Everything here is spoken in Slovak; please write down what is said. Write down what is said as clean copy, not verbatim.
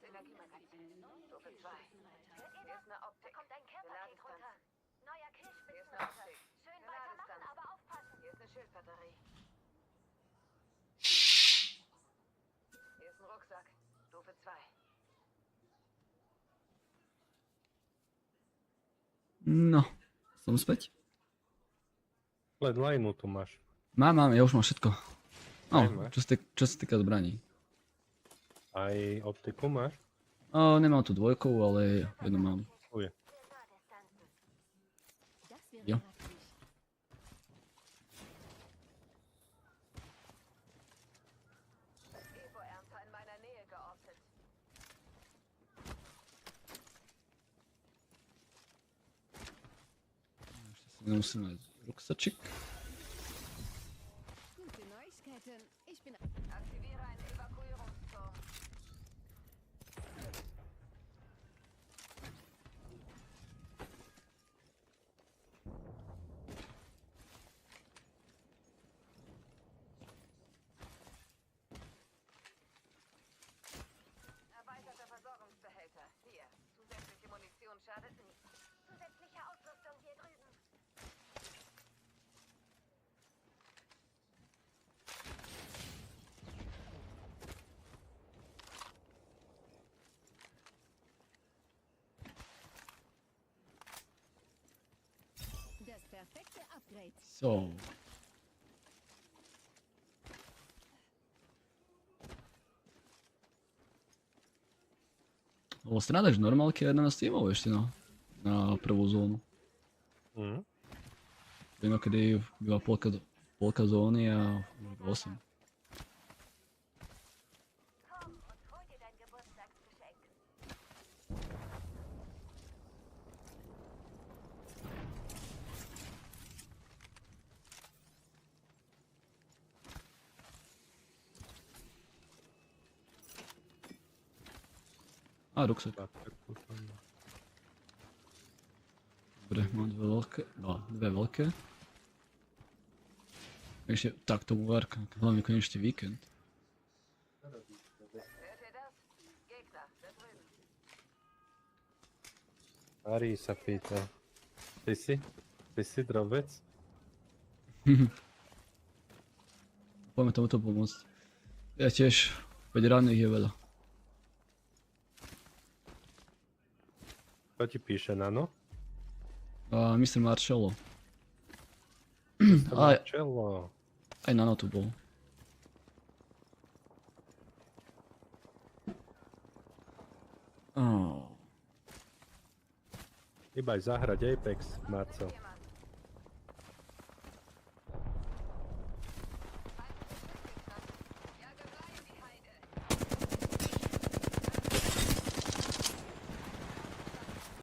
Energiemagazin. Stufe 2. Hier ist eine Optik. Kommt ein Care-Paket runter. Neuer Hier ist eine Killspitzenreiter. Optik. Schön weitermachen, aber aufpassen. Hier ist eine Schildbatterie. Hier ist ein Rucksack. Stufe 2. No, som späť. Len lineu tu máš. Mám, ja už mám všetko. Aj No, máš. čo sa týka zbraní. Aj optiku máš? Nemám tu dvojkovú, ale jednu mám. Tu je. Das wäre Ja. praktisch. Evo-Ernter in meiner Nähe geortet. Ešte si nemusím nájsť ruksačik. Gute Neuigkeiten. Ich bin... Aktiviere einen Evakuierungsturm. Erweiterter Versorgungsbehälter. Hier. Zusätzliche Munition schadet nie. Zusätzliche Ausrüstung hier drüben. Das perfekte Upgrade. So. Ovo stradaš normálky a 11 tímov ešte na prvú zónu. Mhm. Inokedy byla polka zóny a už 8. Komm und hol dir dein Geburtstagsgeschenk. A, ruksak. Baterku tam má. Dobre, mám dve veľké. Ešte tak tomu várka, hlavne konečne víkend. Hört ihr das? Gegner, da drüben. Ari sa pýta. Ty si drobec? Poďme tomuto pomôcť. Ja tiež, 5 ranných je veľa. Kto ti píše, Nano? A Mr. Marcello. To Aj, Marcello. aj Nano tu bol. Iba aj zahrať Apex, Marcel.